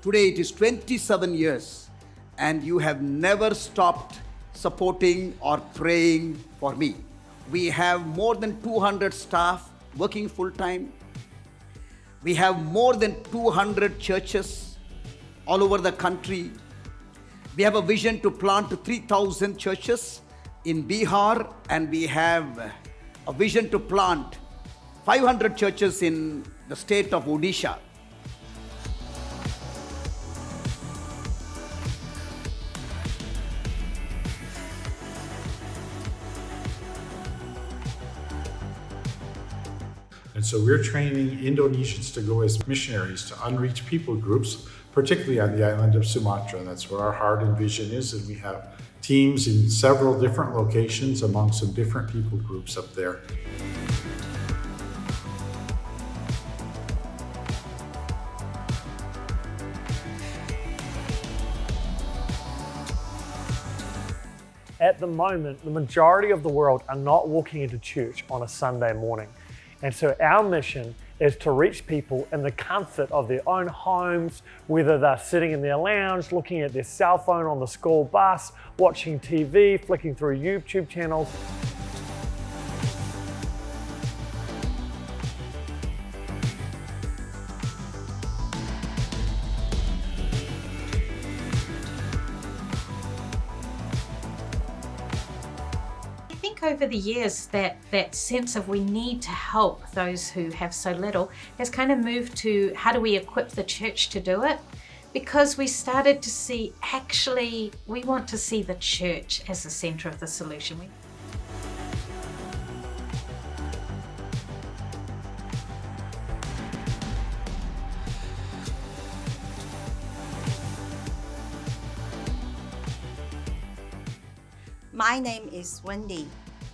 Today it is 27 years and you have never stopped supporting or praying for me. We have more than 200 staff working full time. We have more than 200 churches all over the country. We have a vision to plant 3,000 churches in Bihar, and we have a vision to plant 500 churches in the state of Odisha. And so we're training Indonesians to go as missionaries to unreached people groups, particularly on the island of Sumatra. That's where our heart and vision is, and we have teams in several different locations among some different people groups up there. At the moment, the majority of the world are not walking into church on a Sunday morning. And so our mission is to reach people in the comfort of their own homes, whether they're sitting in their lounge, looking at their cell phone on the school bus, watching TV, flicking through YouTube channels. I think over the years that sense of we need to help those who have so little has kind of moved to how do we equip the church to do it, because we started to see actually we want to see the church as the center of the solution. My name is Wendy.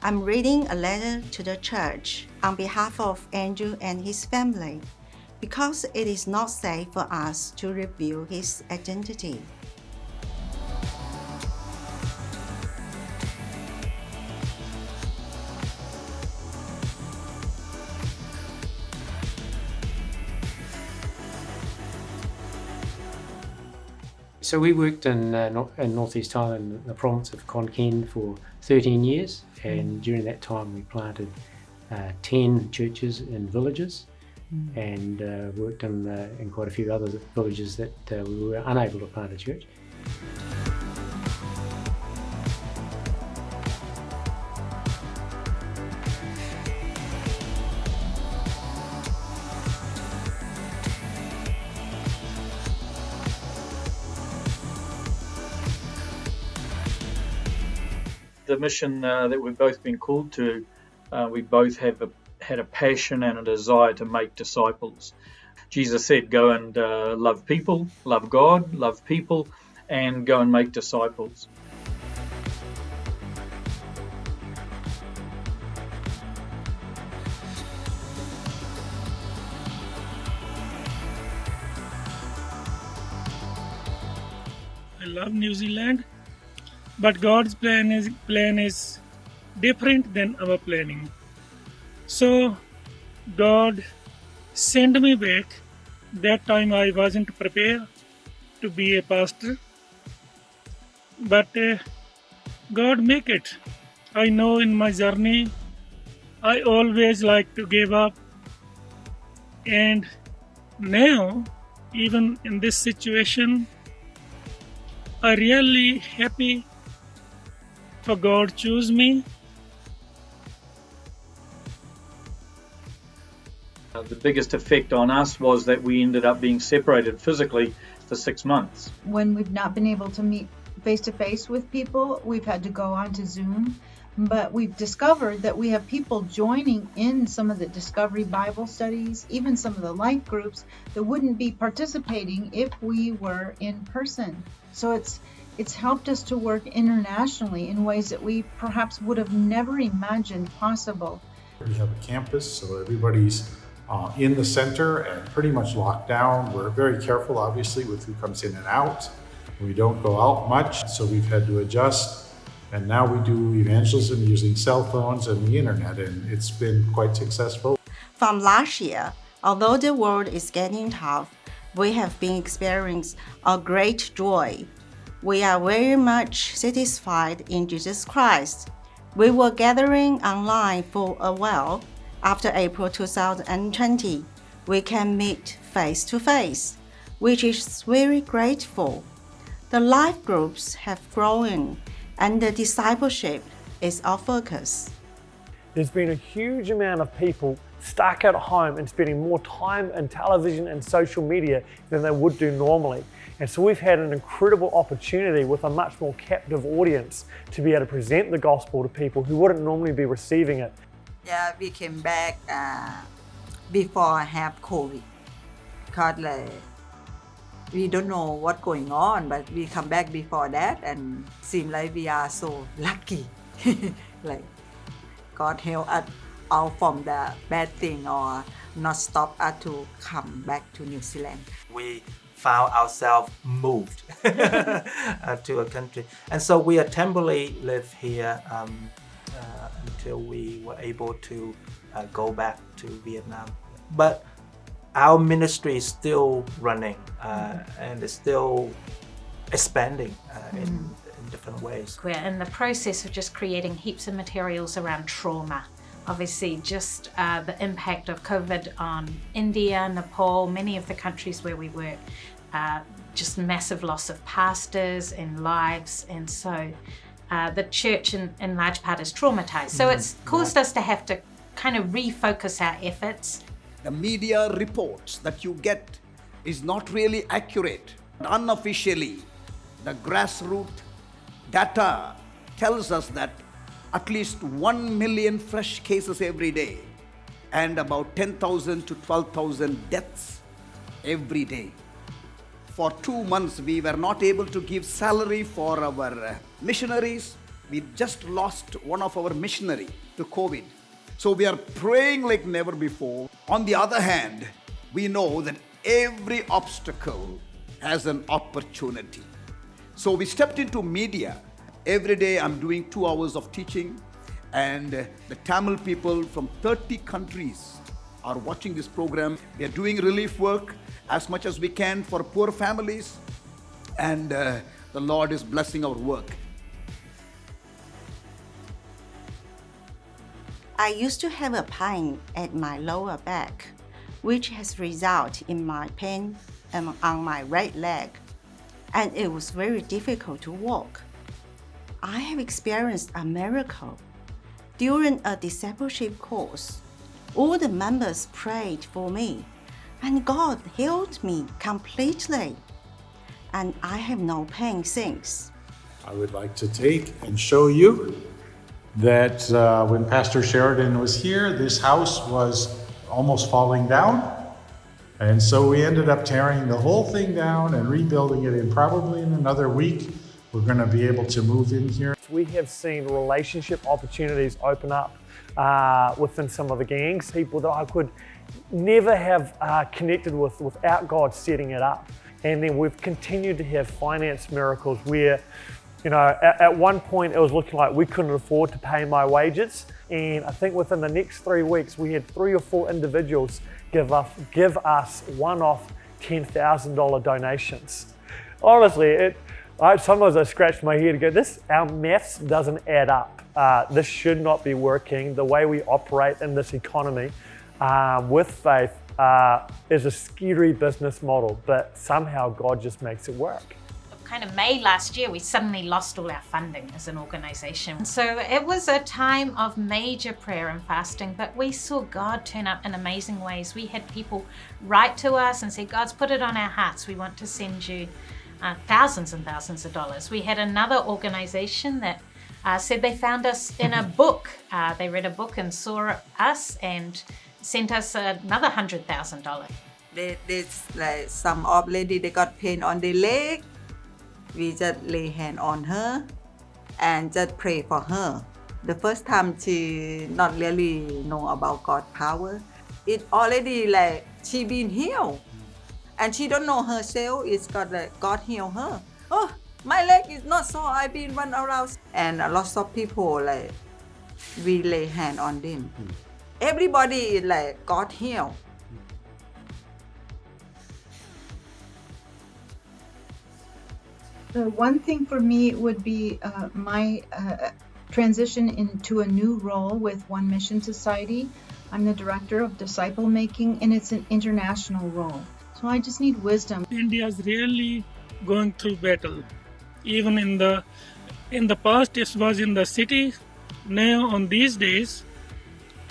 I'm reading a letter to the church on behalf of Andrew and his family because it is not safe for us to reveal his identity. So we worked in Northeast Thailand, in the province of Khon Kaen, for 13 years, and during that time we planted 10 churches in villages, and worked in quite a few other villages that we were unable to plant a church. The mission that we've both been called to, we both have had a passion and a desire to make disciples. Jesus said, go and love people, love God, love people, and go and make disciples. I love New Zealand. But God's plan is different than our planning. So God sent me back. That time I wasn't prepared to be a pastor. But God make it. I know in my journey, I always like to give up. And now, even in this situation, I really happy for God choose me. The biggest effect on us was that we ended up being separated physically for 6 months. When we've not been able to meet face to face with people, we've had to go on to Zoom. But we've discovered that we have people joining in some of the Discovery Bible studies, even some of the life groups that wouldn't be participating if we were in person. So it's helped us to work internationally in ways that we perhaps would have never imagined possible. We have a campus, so everybody's in the center and pretty much locked down. We're very careful, obviously, with who comes in and out. We don't go out much, so we've had to adjust. And now we do evangelism using cell phones and the internet, and it's been quite successful. From last year, although the world is getting tough, we have been experiencing a great joy. We are very much satisfied in Jesus Christ. We were gathering online for a while. After April 2020, we can meet face to face, which is very grateful. The life groups have grown and the discipleship is our focus. There's been a huge amount of people stuck at home and spending more time in television and social media than they would do normally. And so we've had an incredible opportunity with a much more captive audience to be able to present the gospel to people who wouldn't normally be receiving it. Yeah, we came back before I have COVID because we don't know what's going on, but we come back before that and seem like we are so lucky. Like God help us out from the bad thing or not stop us to come back to New Zealand. We found ourselves moved to a country, and so we are temporarily live here until we were able to go back to Vietnam. But our ministry is still running and is still expanding in different ways. We're in the process of just creating heaps of materials around trauma. Obviously, just the impact of COVID on India, Nepal, many of the countries where we work, just massive loss of pastors and lives. And so the church in large part is traumatized. So it's caused us to have to kind of refocus our efforts. The media reports that you get is not really accurate. Unofficially, the grassroots data tells us that at least 1 million fresh cases every day and about 10,000 to 12,000 deaths every day. For 2 months, we were not able to give salary for our missionaries. We just lost one of our missionary to COVID. So we are praying like never before. On the other hand, we know that every obstacle has an opportunity. So we stepped into media. Every day I'm doing 2 hours of teaching, and the Tamil people from 30 countries are watching this program. We are doing relief work as much as we can for poor families, and the Lord is blessing our work. I used to have a pain at my lower back, which has resulted in my pain on my right leg, and it was very difficult to walk. I have experienced a miracle. During a discipleship course, all the members prayed for me, and God healed me completely, and I have no pain since. I would like to take and show you that when Pastor Sheridan was here, this house was almost falling down. And so we ended up tearing the whole thing down and rebuilding it in probably in another week. We're going to be able to move in here. We have seen relationship opportunities open up within some of the gangs, people that I could never have connected with without God setting it up. And then we've continued to have finance miracles where, you know, at one point it was looking like we couldn't afford to pay my wages. And I think within the next 3 weeks, we had 3 or 4 individuals give us one-off $10,000 donations. Honestly, sometimes I scratch my head and go, our maths doesn't add up. This should not be working. The way we operate in this economy with faith is a scary business model, but somehow God just makes it work. Kind of May last year, we suddenly lost all our funding as an organization. So it was a time of major prayer and fasting, but we saw God turn up in amazing ways. We had people write to us and say, God's put it on our hearts. We want to send you thousands and thousands of dollars. We had another organization that said they found us in a book. They read a book and saw us and sent us another $100,000. Like some old lady, they got pain on their leg. We just lay hand on her and just pray for her. The first time she not really know about God's power. It already like she been healed. And she don't know herself, it's got like God heal her. Oh, my leg is not sore, I've been run around. And a lot of people like, we lay hand on them. Everybody is like God heal. The one thing for me would be my transition into a new role with One Mission Society. I'm the director of disciple making, and it's an international role. So I just need wisdom. India is really going through battle. Even in the past, it was in the city. Now, on these days,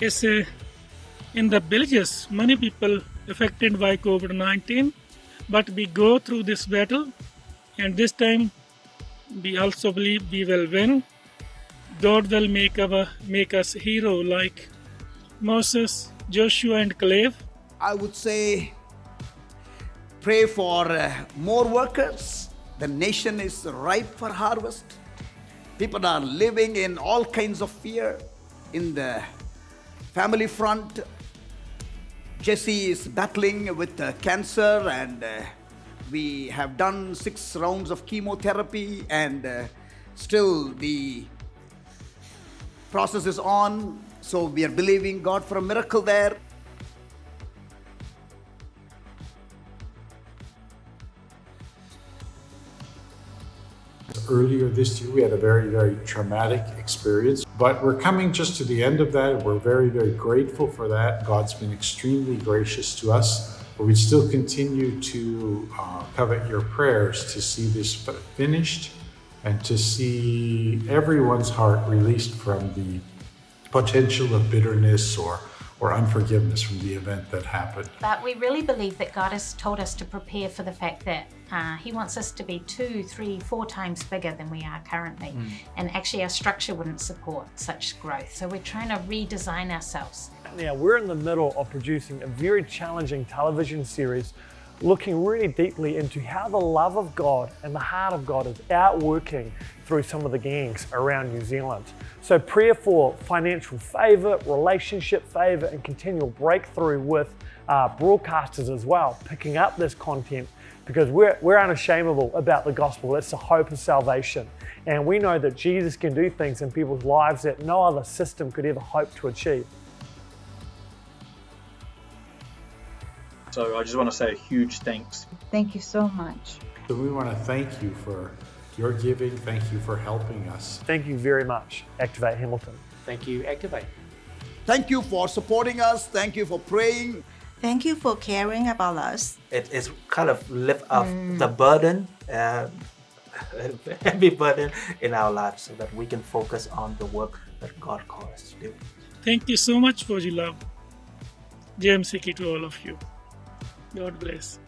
it's in the villages. Many people affected by COVID-19, but we go through this battle, and this time we also believe we will win. God will make us hero like Moses, Joshua, and Caleb. I would say pray for more workers. The nation is ripe for harvest. People are living in all kinds of fear. In the family front, Jesse is battling with cancer, and we have done 6 rounds of chemotherapy, and still the process is on. So we are believing God for a miracle there. Earlier this year, we had a very, very traumatic experience, but we're coming just to the end of that. We're very, very grateful for that. God's been extremely gracious to us, but we still continue to covet your prayers to see this finished and to see everyone's heart released from the potential of bitterness or unforgiveness from the event that happened. But we really believe that God has told us to prepare for the fact that He wants us to be 2, 3, 4 times bigger than we are currently. And actually our structure wouldn't support such growth. So we're trying to redesign ourselves. Now, we're in the middle of producing a very challenging television series looking really deeply into how the love of God and the heart of God is outworking through some of the gangs around New Zealand. So prayer for financial favor, relationship favor, and continual breakthrough with broadcasters as well, picking up this content, because we're unashamable about the gospel. It's the hope of salvation. And we know that Jesus can do things in people's lives that no other system could ever hope to achieve. So I just want to say a huge thanks. Thank you so much. So we want to thank you for your giving. Thank you for helping us. Thank you very much, Activate Hamilton. Thank you, Activate. Thank you for supporting us. Thank you for praying. Thank you for caring about us. It is kind of lift up the burden, heavy burden in our lives, so that we can focus on the work that God calls us to do. Thank you so much for your love. JMCK to all of you. God bless.